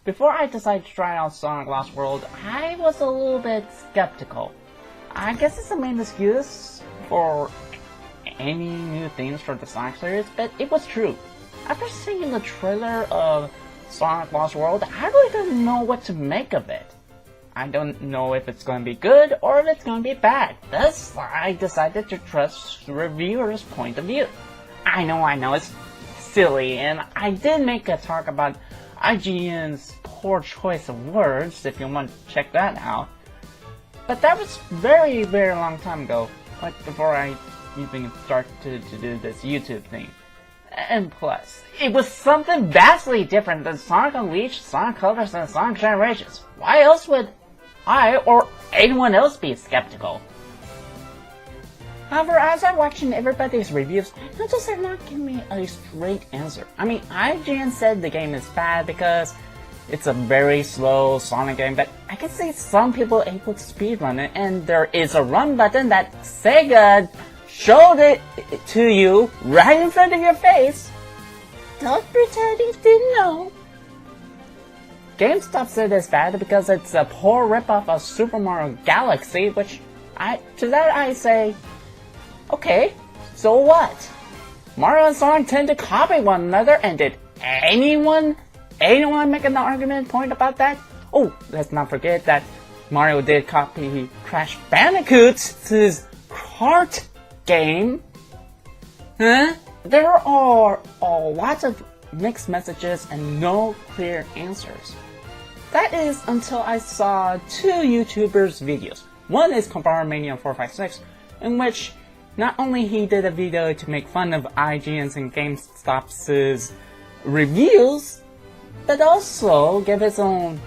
Before I decided to try out Sonic Lost World, I was a little bit skeptical. I guess it's the main excuse for any new things for the Sonic series, but it was true. After seeing the trailer of Sonic Lost World, I really don't know what to make of it. I don't know if it's going to be good or if it's going to be bad. Thus, I decided to trust the reviewer's point of view. I know, it's silly, and I did make a talk about IGN's poor choice of words, if you want to check that out. But that was very, very long time ago, like before I even started to do this YouTube thing. And plus, it was something vastly different than Sonic Unleashed, Sonic Colors, and Sonic Generations. Why else would I or anyone else be skeptical? However, as I'm watching everybody's reviews, I notice they're not giving me a straight answer. I mean, IGN said the game is bad because it's a very slow Sonic game, but I can see some people able to speedrun it, and there is a run button that Sega showed it to you right in front of your face. Don't pretend you didn't know. GameStop said it's bad because it's a poor ripoff of Super Mario Galaxy, which to that I say, okay, so what? Mario and Sonic tend to copy one another, and did anyone make an argument point about that? Oh, let's not forget that Mario did copy Crash Bandicoot's kart game. Huh? There are lots of mixed messages and no clear answers. That is until I saw two YouTubers' videos. One is Comparmania456, in which not only he did a video to make fun of IGN's and GameStop's reviews, but also give his own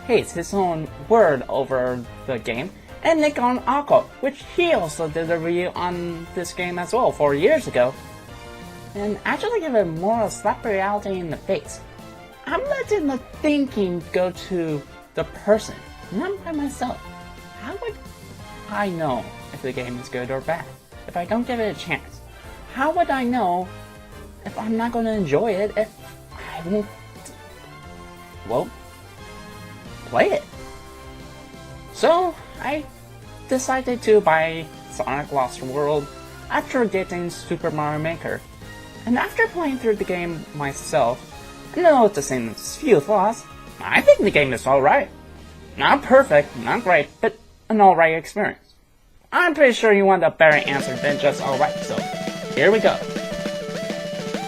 taste, his own word over the game. And Nick on Aqua, which he also did a review on this game as well 4 years ago, and actually give it more a slap reality in the face. I'm letting the thinking go to the person, not by myself. How would I know if the game is good or bad if I don't give it a chance? How would I know if I'm not going to enjoy it if I won't, well, play it? So, I decided to buy Sonic Lost World after getting Super Mario Maker. And after playing through the game myself, I noticing a few flaws. I think the game is alright. Not perfect, not great, but an alright experience. I'm pretty sure you want a better answer than just alright, so here we go.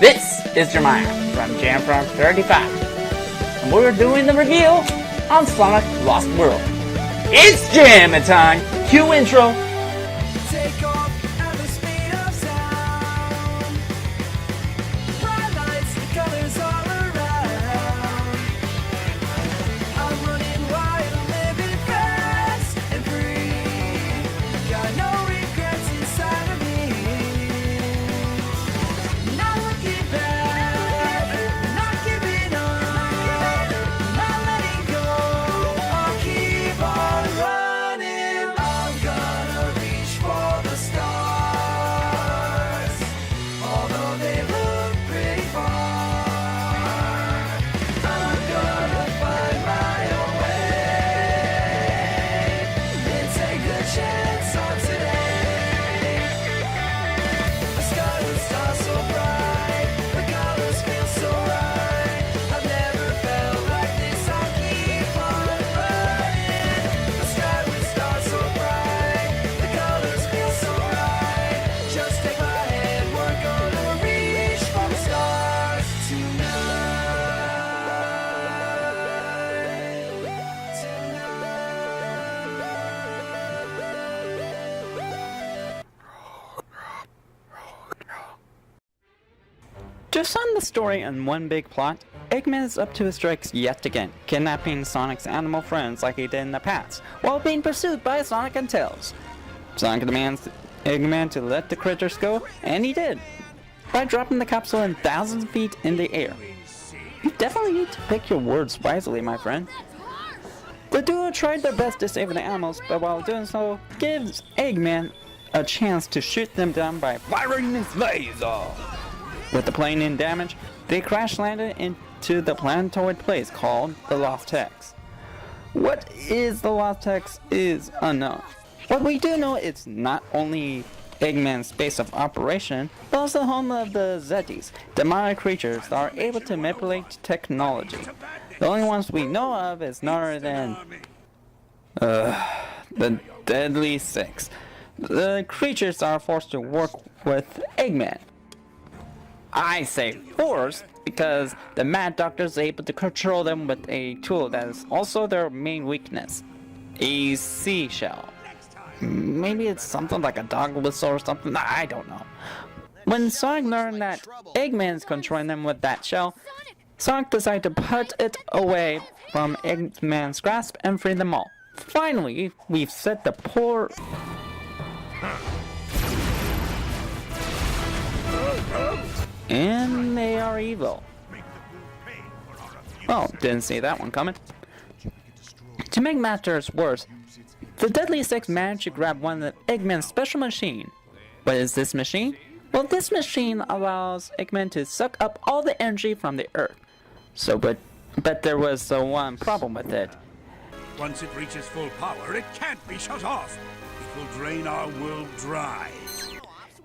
This is Jeremiah from JamFrog35, and we're doing the review on Sonic Lost World. It's jam time! Cue intro! Take off at the speed of sound. Bright lights, the colors all around. I'm running wild, living fast and free. Got no regrets inside of me. Not looking back, not giving up, not letting go. I'll keep on running. I'm gonna reach for the stars, although they look pretty far. I'm gonna find my own way and take a chance on today. The sky will start so bright, the colors feel so right. I've never felt like this. I'll keep on running. The sky will start so bright, the colors feel so right. Just take my hand, we're gonna reach for the stars To sum the story in one big plot, Eggman is up to his tricks yet again, kidnapping Sonic's animal friends like he did in the past, while being pursued by Sonic and Tails. Sonic demands Eggman to let the critters go, and he did, by dropping the capsule in thousands of feet in the air. You definitely need to pick your words wisely, my friend. The duo tried their best to save the animals, but while doing so, gives Eggman a chance to shoot them down by firing his laser. With the plane in damage, they crash landed in to the planetoid place called the Lost Text. What is the Lost Text is unknown. What we do know it's not only Eggman's base of operation, but also home of the Zetis, demonic creatures that are able to manipulate technology. The only ones we know of is none other than the Deadly Six. The creatures are forced to work with Eggman. I say forced because the Mad Doctor is able to control them with a tool that is also their main weakness. A seashell. Maybe it's something like a dog whistle or something, I don't know. When Sonic learned that Eggman is controlling them with that shell, Sonic decided to put it away from Eggman's grasp and free them all. Finally, we've set the poor... And they are evil. Oh, didn't see that one coming. To make matters worse, the Deadly Six managed to grab one of Eggman's special machine. What is this machine? Well, this machine allows Eggman to suck up all the energy from the Earth. But there was one problem with it. Once it reaches full power, it can't be shut off. It will drain our world dry.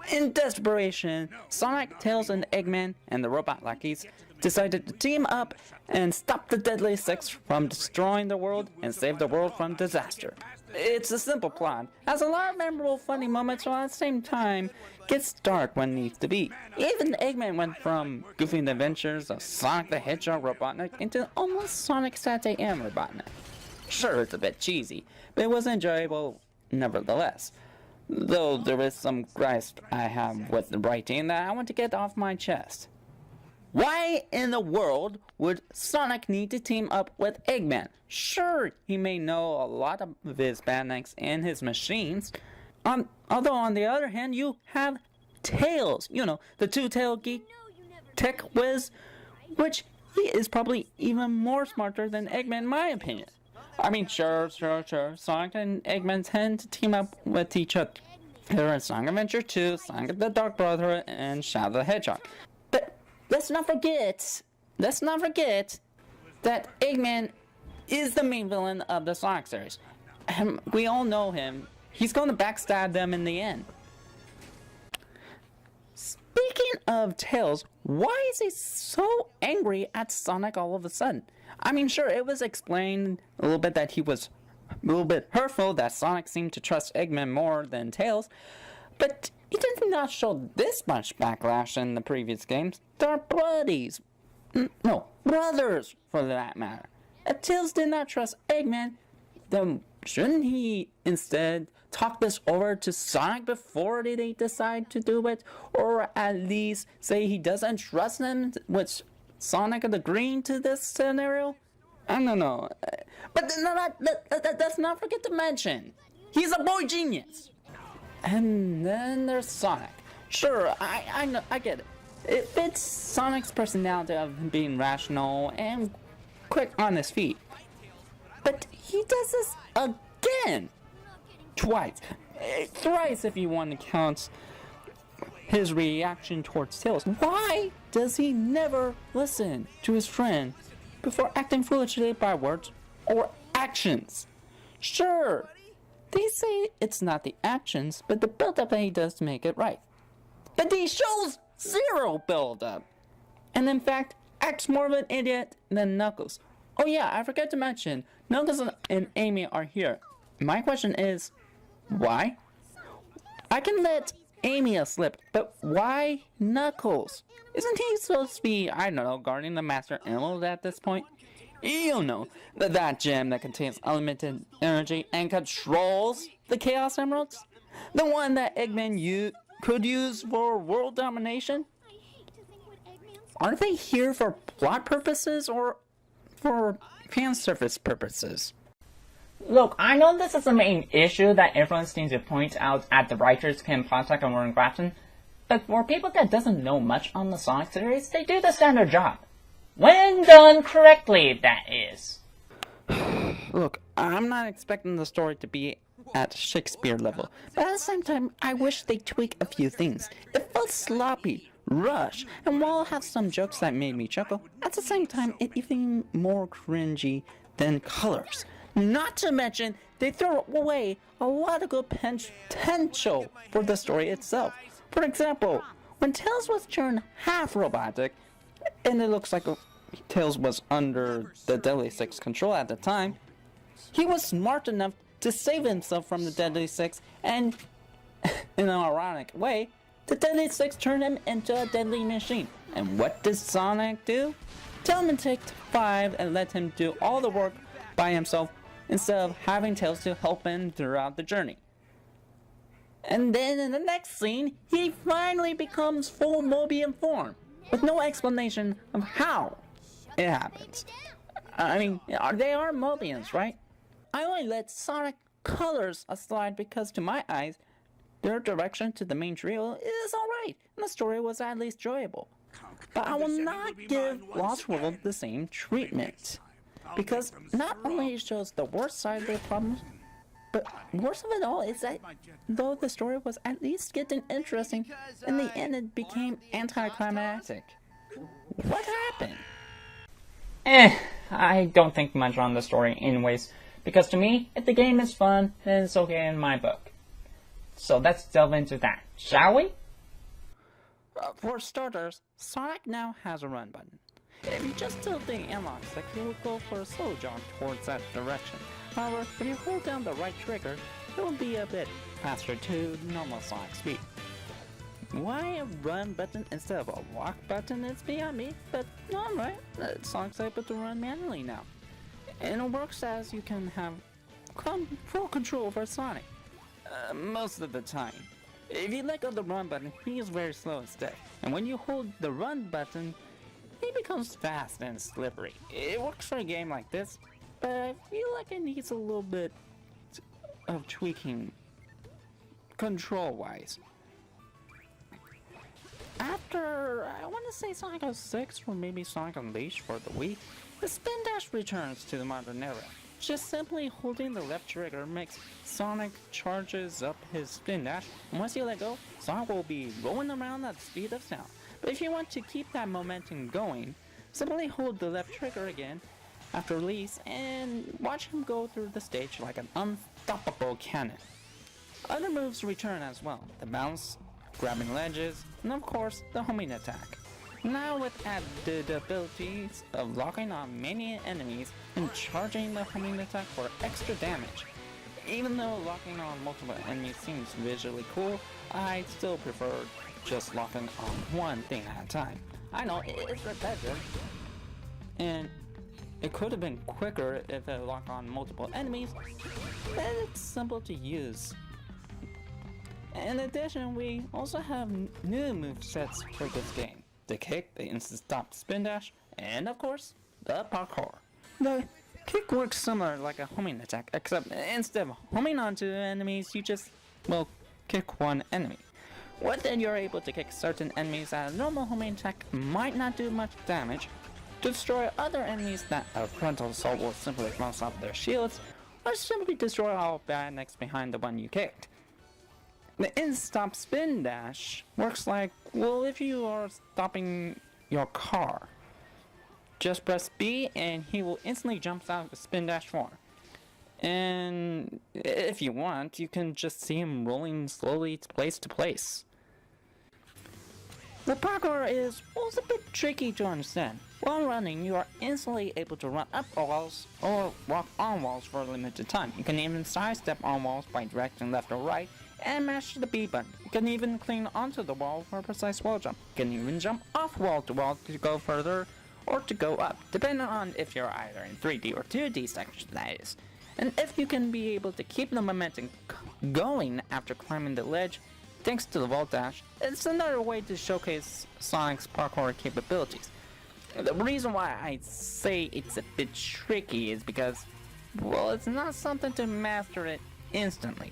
In desperation, Sonic, Tails, and Eggman and the robot lackeys decided to team up and stop the Deadly Six from destroying the world and save the world from disaster. It's a simple plot, has a lot of memorable funny moments, while at the same time gets dark when it needs to be. Even Eggman went from goofy adventures of Sonic the Hedgehog Robotnik into almost Sonic Saturday AM Robotnik. Sure, it's a bit cheesy, but it was enjoyable nevertheless. Though there is some grasp I have with the writing that I want to get off my chest. Why in the world would Sonic need to team up with Eggman? Sure, he may know a lot of his bandits and his machines. Although on the other hand, you have Tails, you know, the two-tailed geek tech whiz, which he is probably even more smarter than Eggman in my opinion. I mean, sure, Sonic and Eggman tend to team up with each other. There are Sonic Adventure 2, Sonic the Dark Brotherhood, and Shadow the Hedgehog. But let's not forget that Eggman is the main villain of the Sonic series. And we all know him. He's going to backstab them in the end. Speaking of Tails, why is he so angry at Sonic all of a sudden? I mean, sure, it was explained a little bit that he was a little bit hurtful that Sonic seemed to trust Eggman more than Tails, but he did not show this much backlash in the previous games. They're buddies. No, brothers, for that matter. If Tails did not trust Eggman, then shouldn't he instead talk this over to Sonic before they decide to do it? Or at least say he doesn't trust him, which Sonic agreeing to this scenario? I don't know. But let's not forget to mention, he's a boy genius. And then there's Sonic. Sure, I know, I get it. It fits Sonic's personality of being rational and quick on his feet. But he does this again. Twice. Thrice if you want to count his reaction towards Tails. Why does he never listen to his friend before acting foolishly by words or actions? Sure, they say it's not the actions, but the build-up that he does to make it right. But he shows zero build-up, and in fact, acts more of an idiot than Knuckles. Oh yeah, I forgot to mention, Knuckles and Amy are here. My question is, why? I can let Amy slip, but why Knuckles? Isn't he supposed to be, I don't know, guarding the Master Emerald at this point? You know, that gem that contains unlimited energy and controls the Chaos Emeralds? The one that Eggman could use for world domination? Are they here for plot purposes or for fan service purposes? Look, I know this is the main issue that everyone seems to point out at the writers Ken Plottek and Warren Grafton, but for people that doesn't know much on the Sonic series, they do the standard job. When done correctly, that is. Look, I'm not expecting the story to be at Shakespeare level, but at the same time, I wish they tweak a few things. It felt sloppy, rush, and while it has some jokes that made me chuckle, at the same time it's even more cringy than Colors. Not to mention, they throw away a lot of good potential for the story itself. For example, when Tails was turned half robotic, and it looks like Tails was under the Deadly Six control at the time, he was smart enough to save himself from the Deadly Six, and in an ironic way, the Deadly Six turned him into a deadly machine. And what did Sonic do? Tell him to take 5 and let him do all the work by himself instead of having Tails to help him throughout the journey. And then in the next scene, he finally becomes full Mobian form, with no explanation of how it happens. I mean, they are Mobians, right? I only let Sonic Colors aside because to my eyes, their direction to the main trio is alright, and the story was at least enjoyable. But I will not give Lost World the same treatment, because not only it shows the worst side of their problems, but worst of it all is that though the story was at least getting interesting, in the end it became anticlimactic. What happened? I don't think much on the story anyways, because to me, if the game is fun, then it's okay in my book. So let's delve into that, shall we? For starters, Sonic now has a run button. If you just tilt the analog stick, you will go for a slow jog towards that direction. However, if you hold down the right trigger, it will be a bit faster to normal Sonic speed. Why a run button instead of a walk button is beyond me, but alright, Sonic's able to run manually now. And it works as you can have full control over Sonic. Most of the time. If you let go of the run button, he is very slow and stiff. And when you hold the run button, he becomes fast and slippery. It works for a game like this, but I feel like it needs a little bit of tweaking control-wise. After, I want to say Sonic 06 or maybe Sonic Unleashed for the Wii, the spin dash returns to the modern era. Just simply holding the left trigger makes Sonic charges up his spin dash, and once you let go, Sonic will be rolling around at the speed of sound. But if you want to keep that momentum going, simply hold the left trigger again after release and watch him go through the stage like an unstoppable cannon. Other moves return as well, the bounce, grabbing ledges, and of course the homing attack. Now with added abilities of locking on many enemies and charging the homing attack for extra damage. Even though locking on multiple enemies seems visually cool, I still prefer just locking on one thing at a time. I know, it's repetitive, and it could have been quicker if it locked on multiple enemies, but it's simple to use. In addition, we also have new movesets for this game. The kick, the instant stop spin dash, and of course, the parkour. The kick works similar like a homing attack, except instead of homing onto enemies, you just, well, kick one enemy. With it, you're able to kick certain enemies that a normal homing attack might not do much damage, to destroy other enemies that a frontal assault will simply bounce off their shields, or simply destroy all bad necks behind the one you kicked. The in-stop spin dash works like, well, if you are stopping your car, just press B and he will instantly jump out of the spin dash form. And if you want, you can just see him rolling slowly place to place. The parkour is also a bit tricky to understand. While running, you are instantly able to run up walls or walk on walls for a limited time. You can even sidestep on walls by directing left or right, and mash the B button. You can even cling onto the wall for a precise wall jump. You can even jump off wall to go further or to go up, depending on if you're either in 3D or 2D section, that is. And if you can be able to keep the momentum going after climbing the ledge, thanks to the wall dash, it's another way to showcase Sonic's parkour capabilities. The reason why I say it's a bit tricky is because, well, it's not something to master it instantly.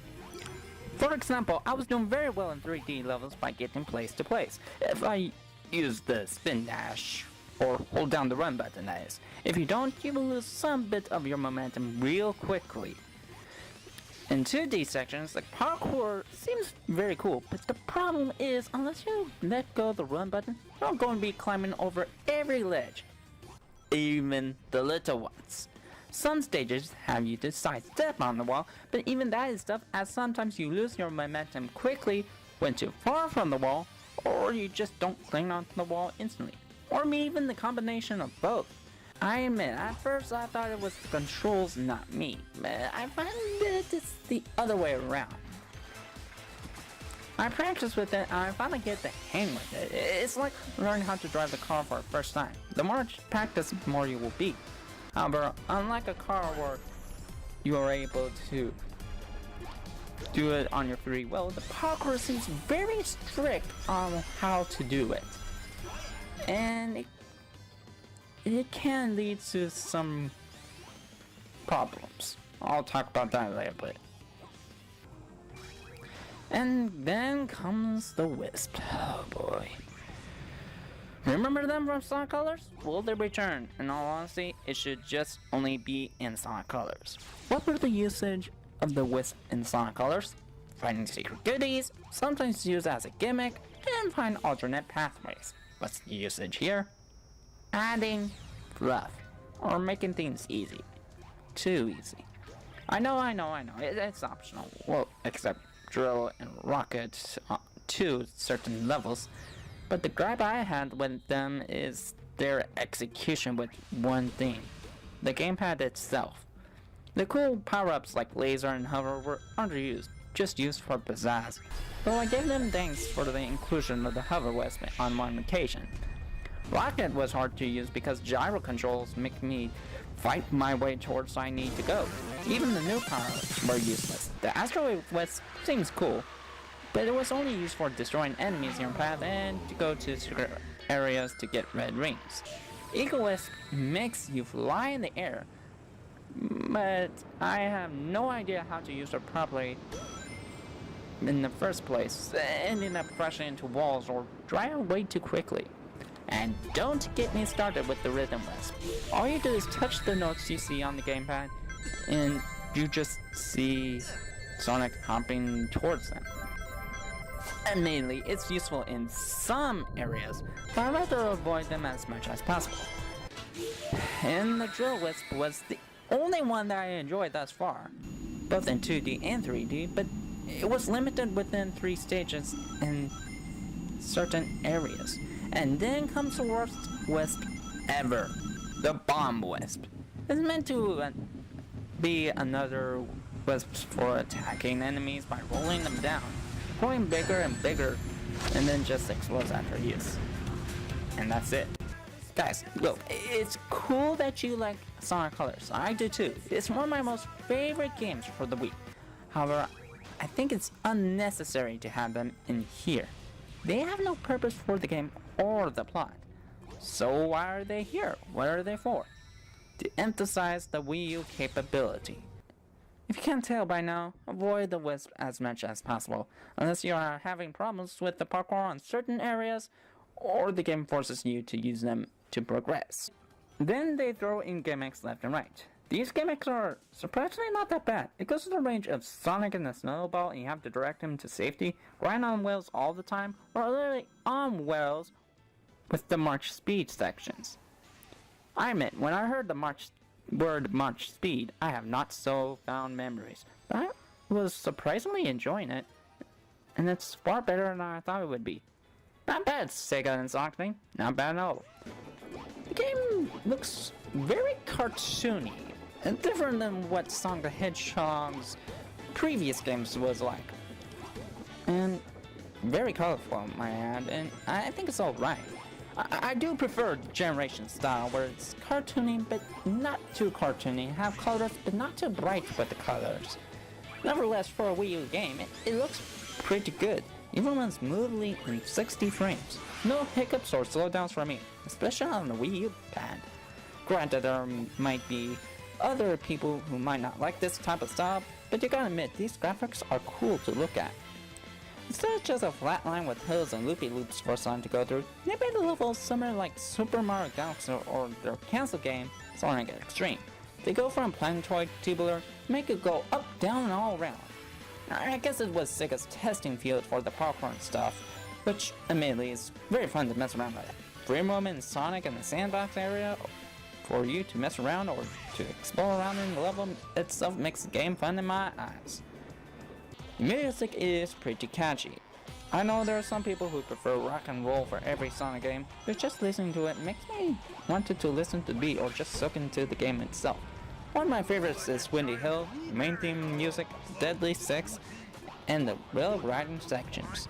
For example, I was doing very well in 3D levels by getting place to place. If I use the spin dash, or hold down the run button that is. If you don't, you will lose some bit of your momentum real quickly. In 2D sections, the parkour seems very cool, but the problem is, unless you let go of the run button, you're going to be climbing over every ledge, even the little ones. Some stages have you to sidestep on the wall, but even that is tough, as sometimes you lose your momentum quickly when too far from the wall, or you just don't cling onto the wall instantly, or maybe even the combination of both. I admit, at first I thought it was the controls, not me, but I find that it's the other way around. I practice with it and I finally get the hang with it. It's like learning how to drive the car for the first time. The more you practice, the more you will be. However, unlike a car where you are able to do it on your free will, the parkour seems very strict on how to do it. And it can lead to some problems. I'll talk about that later, but. And then comes the Wisp. Oh boy. Remember them from Sonic Colors? Will they return? In all honesty, it should just only be in Sonic Colors. What were the usage of the Wisp in Sonic Colors? Finding secret goodies, sometimes used as a gimmick, and find alternate pathways. What's the usage here? Adding fluff, or making things easy. Too easy. I know, it's optional. Well, except Drill and Rocket to certain levels. But the gripe I had with them is their execution with one thing. The gamepad itself. The cool power-ups like laser and hover were underused, just used for pizzazz. Though I gave them thanks for the inclusion of the hover wisp on one occasion. Rocket was hard to use because gyro controls make me fight my way towards I need to go. Even the new power-ups were useless. The Asteroid Wisp seems cool, but it was only used for destroying enemies in your path and to go to secret areas to get red rings. Eagle Wisp makes you fly in the air, but I have no idea how to use it properly in the first place, ending up crashing into walls or driving way too quickly. And don't get me started with the Rhythm Wisp. All you do is touch the notes you see on the gamepad, and you just see Sonic hopping towards them. Admittedly, it's useful in some areas, but I'd rather avoid them as much as possible. And the Drill Wisp was the only one that I enjoyed thus far, both in 2D and 3D, but it was limited within 3 stages in certain areas. And then comes the worst wisp ever, the Bomb Wisp. It's meant to be another wisp for attacking enemies by rolling them down, growing bigger and bigger, and then just explodes after use. And that's it. Guys, look, it's cool that you like Sonic Colors. I do too. It's one of my most favorite games for the Wii. However, I think it's unnecessary to have them in here. They have no purpose for the game or the plot. So why are they here? What are they for? To emphasize the Wii U capability. If you can't tell by now, avoid the Wisp as much as possible, unless you are having problems with the parkour on certain areas, or the game forces you to use them to progress. Then they throw in gimmicks left and right. These gimmicks are surprisingly not that bad. It goes to the range of Sonic and the Snowball and you have to direct him to safety, ride on wheels all the time, or literally on wheels with the March Speed sections. I admit, when I heard the word March Speed, I have not so fond memories, but I was surprisingly enjoying it, and it's far better than I thought it would be. Not bad, Sega and Sonic thing. Not bad at all. The game looks very cartoony, and different than what Sonic the Hedgehog's previous games was like. And very colorful, might add, and I think it's alright. I do prefer Generation style, where it's cartoony, but not too cartoony, have colors, but not too bright with the colors. Nevertheless, for a Wii U game, it looks pretty good, even when smoothly in 60 frames. No hiccups or slowdowns for me, especially on the Wii U pad. Granted, there might be other people who might not like this type of style, but you gotta admit, these graphics are cool to look at. Instead of just a flat line with hills and loopy-loops for Sonic to go through, they made the levels similar like Super Mario Galaxy or their cancel game, Sonic Extreme. They go from planetoid to tubular, make it go up, down, and all around. I guess it was Sega's testing field for the popcorn stuff, which admittedly is very fun to mess around with. Free moment in Sonic in the sandbox area for you to mess around or to explore around in the level itself makes the game fun in my eyes. Music is pretty catchy. I know there are some people who prefer rock and roll for every Sonic game, but just listening to it makes me want to listen to the beat or just soak into the game itself. One of my favorites is Windy Hill, main theme music, Deadly Six, and the rail riding sections.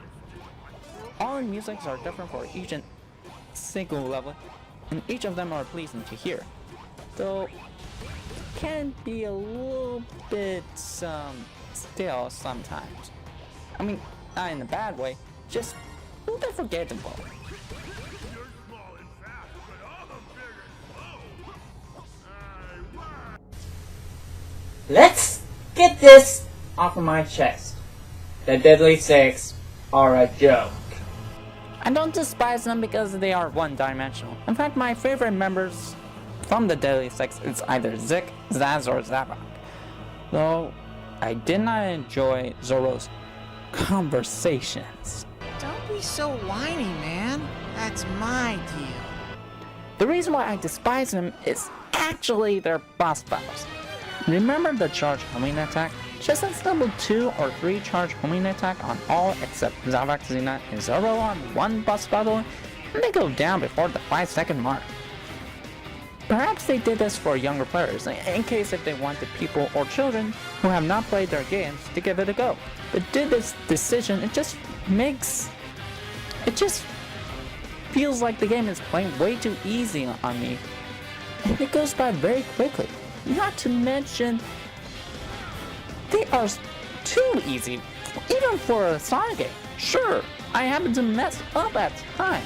All the musics are different for each and single level, and each of them are pleasing to hear, though can be a little bit stale sometimes. I mean, not in a bad way, just a little bit forgettable. You're small and fast, but I'm big and slow. Let's get this off of my chest. The Deadly Six are a joke. I don't despise them because they are one-dimensional. In fact, my favorite members from the Deadly Six is either Zik, Zaz, or Zabrak. Though I did not enjoy Zoro's conversations. Don't be so whiny, man. That's my deal. The reason why I despise them is actually their boss battles. Remember the charge homing attack? Just as level 2 or 3 charge homing attack on all except Zavak, Xena, and Zoro on one boss battle, and they go down before the 5-second mark. Perhaps they did this for younger players, in case if they wanted people or children who have not played their games to give it a go. But did this decision, it just feels like the game is playing way too easy on me, and it goes by very quickly. Not to mention, they are too easy, even for a Sonic game. Sure, I happen to mess up at times.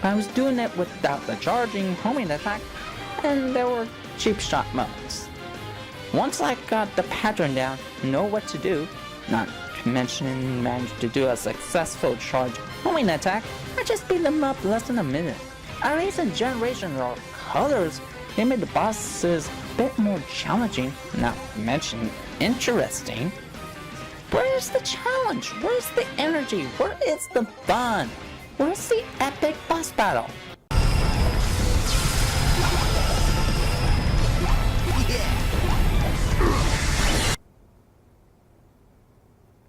I was doing it without the charging homing attack, and there were cheap shot moments. Once I got the pattern down, know what to do, not to mention managed to do a successful charge homing attack, I just beat them up less than a minute. At least in Generations or Colors, they made the bosses a bit more challenging, not to mention interesting. Where's the challenge? Where's the energy? Where is the fun? Where's the epic boss battle?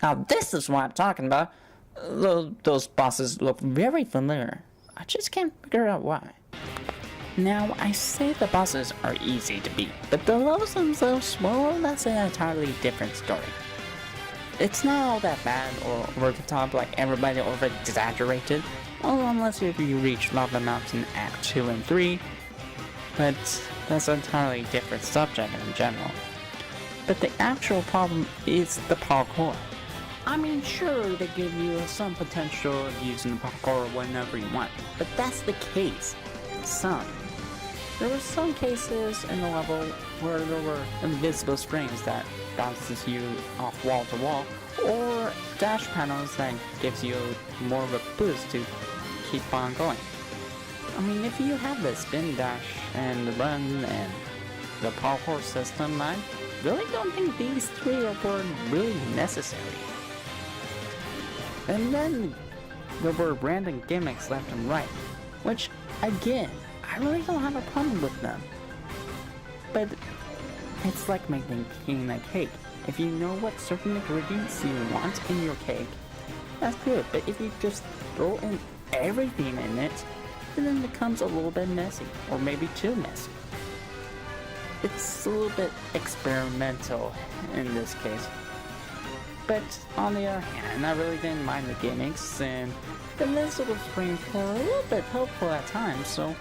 Now this is what I'm talking about. Those bosses look very familiar. I just can't figure out why. Now, I say the bosses are easy to beat, but the levels themselves, well, that's an entirely different story. It's not all that bad or over the top like everybody over exaggerated, well, unless if you reach Lava Mountain Act 2 and 3, but that's an entirely different subject in general. But the actual problem is the parkour. I mean, sure, they give you some potential of using the parkour whenever you want, but that's the case. There were some cases in the level where there were invisible springs that bounces you off wall to wall, or dash panels that gives you more of a boost to keep on going. I mean, if you have the spin dash and the run and the parkour system, I really don't think these three were really necessary. And then there were random gimmicks left and right, which, again, I really don't have a problem with them. But it's like making a cake. If you know what certain ingredients you want in your cake, that's good. But if you just throw in everything in it, then it becomes a little bit messy, or maybe too messy. It's a little bit experimental in this case. But on the other hand, I really didn't mind the gimmicks, and the invisible springs were a little bit helpful at times, so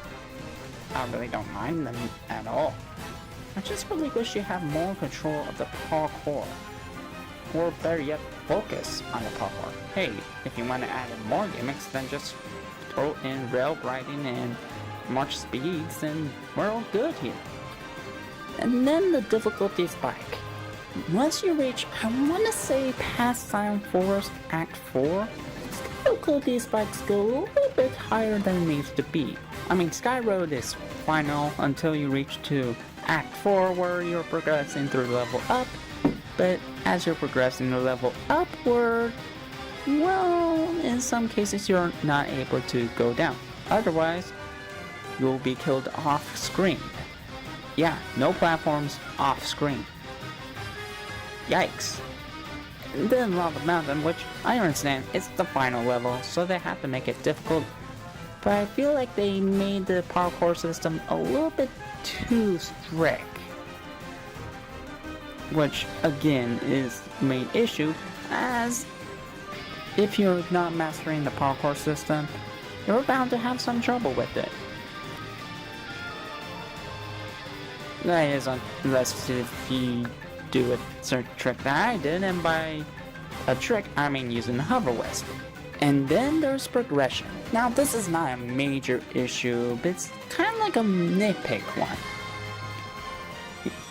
I really don't mind them at all. I just really wish you had more control of the parkour, or better yet, focus on the parkour. Hey, if you want to add in more gimmicks, then just throw in rail riding and march speeds, and we're all good here. And then the difficulty spike. Once you reach, I want to say, past Silent Forest Act 4, difficulty spikes go a little bit higher than it needs to be. I mean, Sky Road is final until you reach to Act 4 where you're progressing through level up, but as you're progressing the level upward, well, in some cases you're not able to go down. Otherwise, you'll be killed off screen. Yeah, no platforms off screen. Yikes. Then Lava Mountain, which I understand it's the final level, so they have to make it difficult. But I feel like they made the parkour system a little bit too strict. Which, again, is the main issue, as if you're not mastering the parkour system, you're bound to have some trouble with it. That is, unless if you do a certain trick that I did, and by a trick, I mean using the hover wisp. And then there's progression. Now, this is not a major issue, but it's kind of like a nitpick one.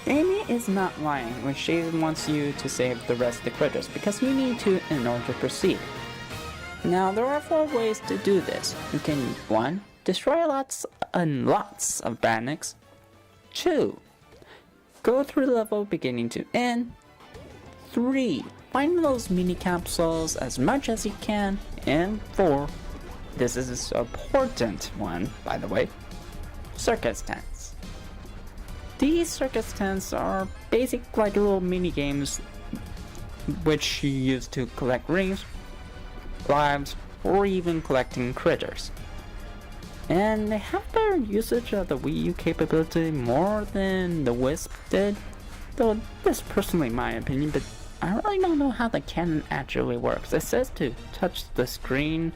Amy is not lying when she wants you to save the rest of the critters, because you need to in order to proceed. Now, there are 4 ways to do this. You can 1. Destroy lots and lots of bandits. 2. Go through the level beginning to end. 3. Find those mini capsules as much as you can. And 4. This is an important one, by the way. Circus tents. These circus tents are basic like little mini games which you use to collect rings, lives, or even collecting critters. And they have better usage of the Wii U capability more than the Wisp did, though this is personally my opinion, but I really don't know how the cannon actually works. It says to touch the screen,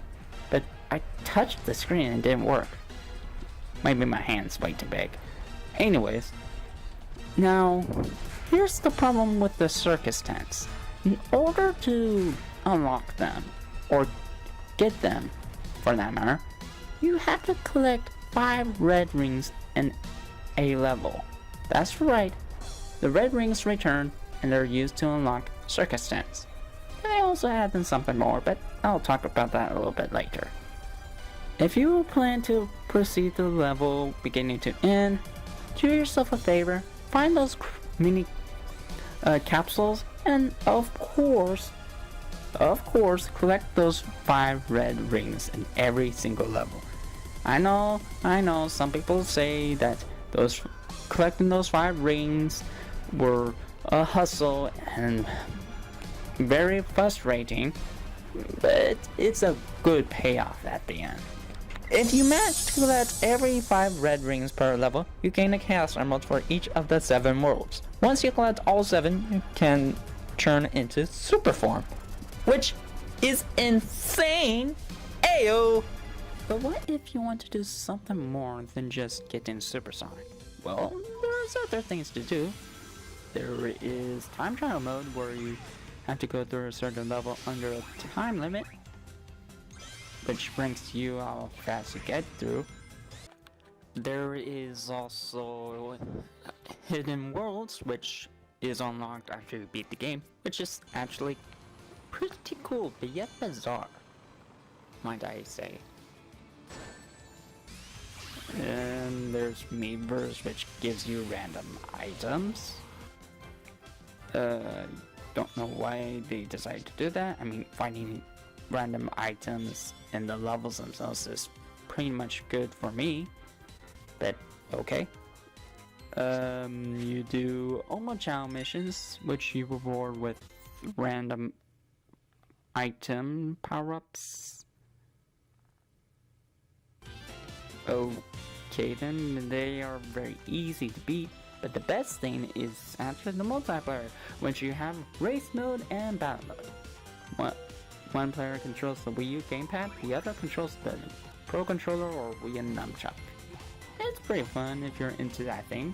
but I touched the screen and it didn't work. Maybe my hand's way too big. Anyways, now here's the problem with the circus tents. In order to unlock them, or get them for that matter, you have to collect 5 red rings in a level. That's right, the red rings return and they're used to unlock circus tents. They also add in something more, but I'll talk about that a little bit later. If you plan to proceed the level beginning to end, do yourself a favor, find those mini capsules, and of course, collect those 5 red rings in every single level. I know, some people say that collecting those 5 rings were a hustle and very frustrating, but it's a good payoff at the end. If you manage to collect every 5 red rings per level, you gain a Chaos Emerald for each of the 7 worlds. Once you collect all 7, you can turn into Super Form, which is insane! Ayo! But what if you want to do something more than just getting supersonic? Well, there's other things to do. There is time trial mode where you have to go through a certain level under a time limit, which brings you how fast you get through. There is also hidden worlds, which is unlocked after you beat the game, which is actually pretty cool, but yet bizarre, might I say. And there's Meatverse, which gives you random items. Don't know why they decided to do that. I mean, finding random items in the levels themselves is pretty much good for me, but okay. You do Omochao missions, which you reward with random item power-ups. Okay then, they are very easy to beat, but the best thing is actually the multiplayer, which you have race mode and battle mode. One player controls the Wii U gamepad, the other controls the Pro Controller or Wii and Nunchuck. It's pretty fun if you're into that thing.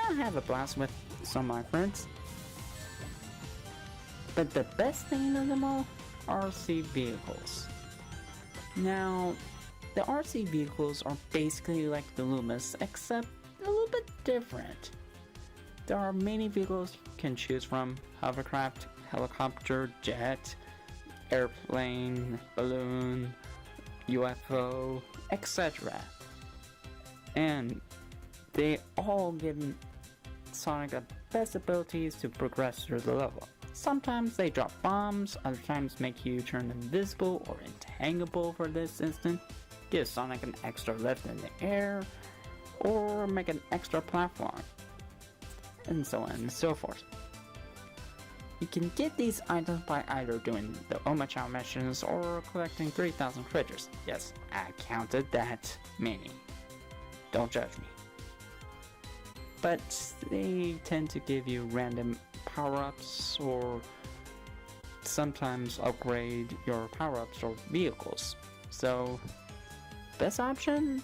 I have a blast with some of my friends. But the best thing of them all, RC vehicles. Now, the RC vehicles are basically like the Loomis, except a little bit different. There are many vehicles you can choose from: hovercraft, helicopter, jet, airplane, balloon, UFO, etc. And they all give Sonic the best abilities to progress through the level. Sometimes they drop bombs, other times make you turn invisible or intangible for this instant, give Sonic an extra lift in the air, or make an extra platform, and so on and so forth. You can get these items by either doing the Omachow missions or collecting 3,000 critters. Yes, I counted that many. Don't judge me. But they tend to give you random power-ups or sometimes upgrade your power-ups or vehicles. So, best option?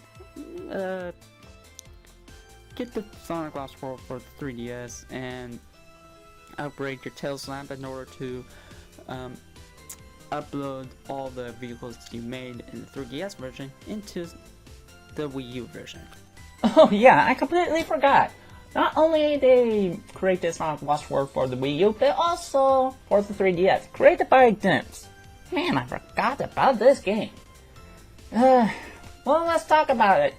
Get the Sonic Lost World for the 3DS and upgrade your Tails Lamp in order to upload all the vehicles you made in the 3DS version into the Wii U version. Oh yeah, I completely forgot. Not only they create this Sonic Lost World for the Wii U, but also for the 3DS, created by Dimps. Man, I forgot about this game. Well, let's talk about it.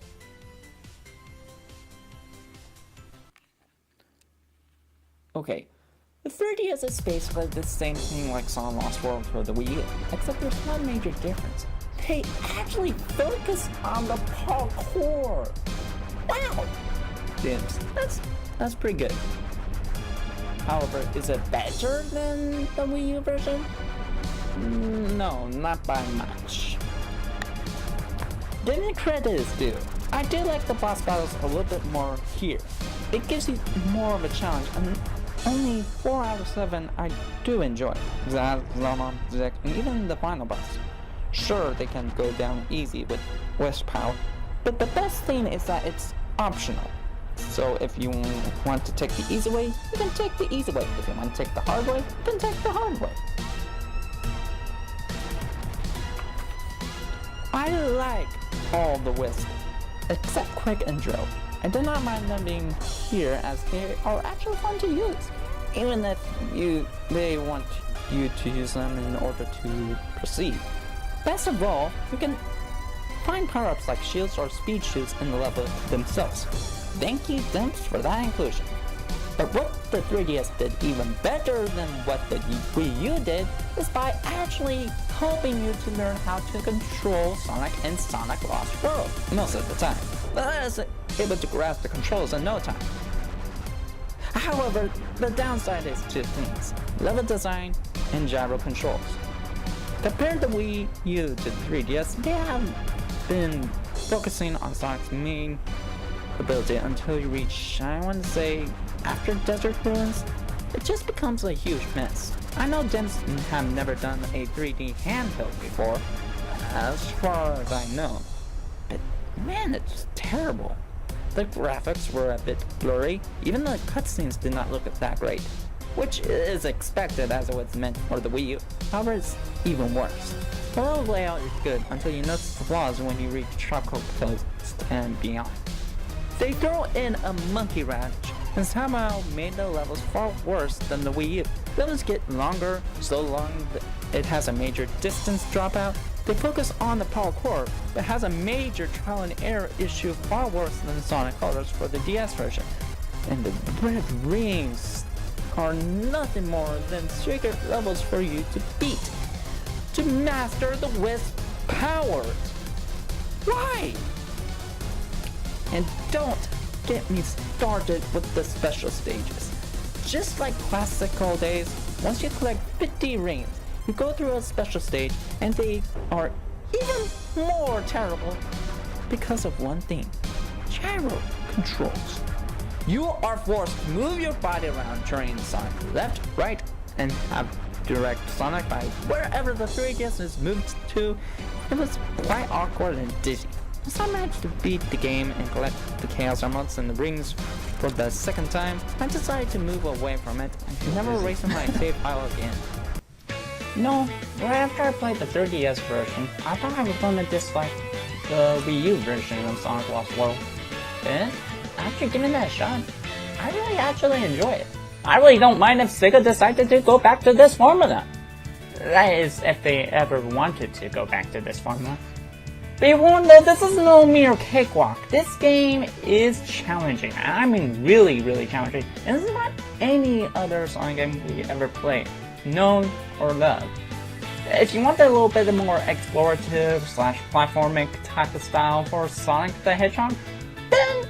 Okay, the 3DS is basically the same thing like Sonic Lost World for the Wii U, except there's one major difference. They actually focus on the parkour! Wow! Dimps, that's pretty good. However, is it better than the Wii U version? No, not by much. Giving credit is due. I do like the boss battles a little bit more here. It gives you more of a challenge, and only 4 out of 7 I do enjoy. Zaz, Zomon, Zek, and even the final boss. Sure, they can go down easy with West Power, but the best thing is that it's optional. So if you want to take the easy way, you can take the easy way. If you want to take the hard way, you can take the hard way. I like all the Wisp, except Quick and Drill. I do not mind them being here as they are actually fun to use, even if they want you to use them in order to proceed. Best of all, you can find power-ups like shields or speed shoots in the level themselves. Thank you, Dimps, for that inclusion. But what the 3DS did even better than what the Wii U did is by actually helping you to learn how to control Sonic in Sonic Lost World most of the time. But I was able to grasp the controls in no time. However, the downside is 2 things: level design and gyro controls. Compared the Wii U to the 3DS, they have been focusing on Sonic's main ability until you reach, I want to say, after Desert Ruins. It just becomes a huge mess. I know Dimps have never done a 3D handheld before, as far as I know, but man, it's terrible. The graphics were a bit blurry, even the cutscenes did not look that great, which is expected as it was meant for the Wii U. However, it's even worse. The level layout is good until you notice the flaws when you reach Tropical Coast and beyond. They throw in a monkey ranch and somehow made the levels far worse than the Wii U. Levels get longer, so long that it has a major distance dropout. They focus on the parkour, but has a major trial and error issue far worse than Sonic Colors for the DS version. And the red rings are nothing more than secret levels for you to beat, to master the Wisp powers. Why? And don't get me started with the special stages. Just like classical days, once you collect 50 rings, you go through a special stage and they are even more terrible because of one thing: gyro controls. You are forced to move your body around during Sonic left, right, and have direct Sonic by wherever the 3DS is moved to. It was quite awkward and dizzy. Once I managed to beat the game and collect the Chaos Emeralds and the rings for the second time, I decided to move away from it and never erase my save file again. No, right after I played the 3DS version, I thought I was gonna dislike the Wii U version of Sonic Lost World. But after giving that a shot, I really actually enjoy it. I really don't mind if Sega decided to go back to this formula. That is, if they ever wanted to go back to this formula. Be warned that this is no mere cakewalk. This game is challenging. I mean really, really challenging. And this is not any other Sonic game we ever played, known or loved. If you want a little bit more explorative / platforming type of style for Sonic the Hedgehog, then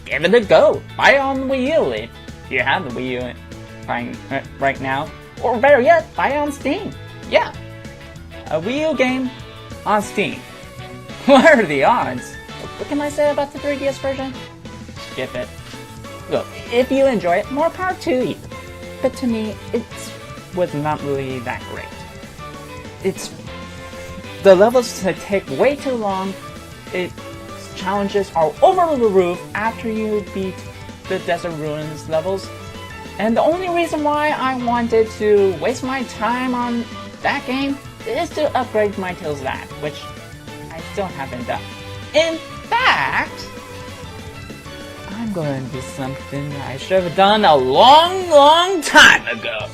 give it a go. Buy it on the Wii U if you have the Wii U playing right now. Or better yet, buy it on Steam. Yeah, a Wii U game on Steam. What are the odds? What can I say about the 3DS version? Skip it. Look, if you enjoy it, more power to you. But to me, it was not really that great. The levels take way too long. Its challenges are over the roof after you beat the Desert Ruins levels. And the only reason why I wanted to waste my time on that game is to upgrade my Tails That, which I still haven't done. In fact, I'm going to do something I should have done a long time ago.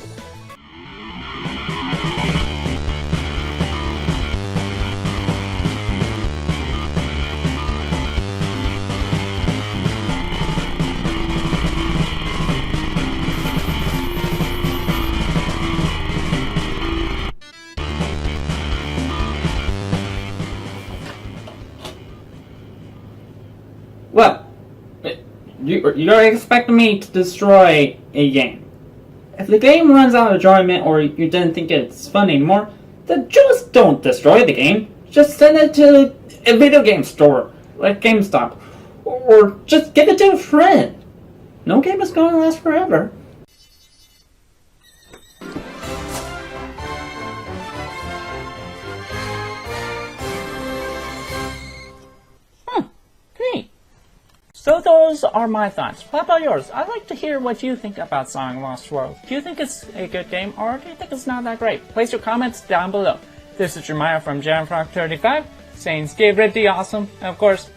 Well, you're expecting me to destroy a game. If the game runs out of enjoyment or you didn't think it's fun anymore, then just don't destroy the game. Just send it to a video game store, like GameStop, or just give it to a friend. No game is going to last forever. Neat. So those are my thoughts. What about yours? I'd like to hear what you think about Sonic Lost World. Do you think it's a good game, or do you think it's not that great? Place your comments down below. This is Jeremiah from JamFrog35, saying stay pretty awesome, and of course,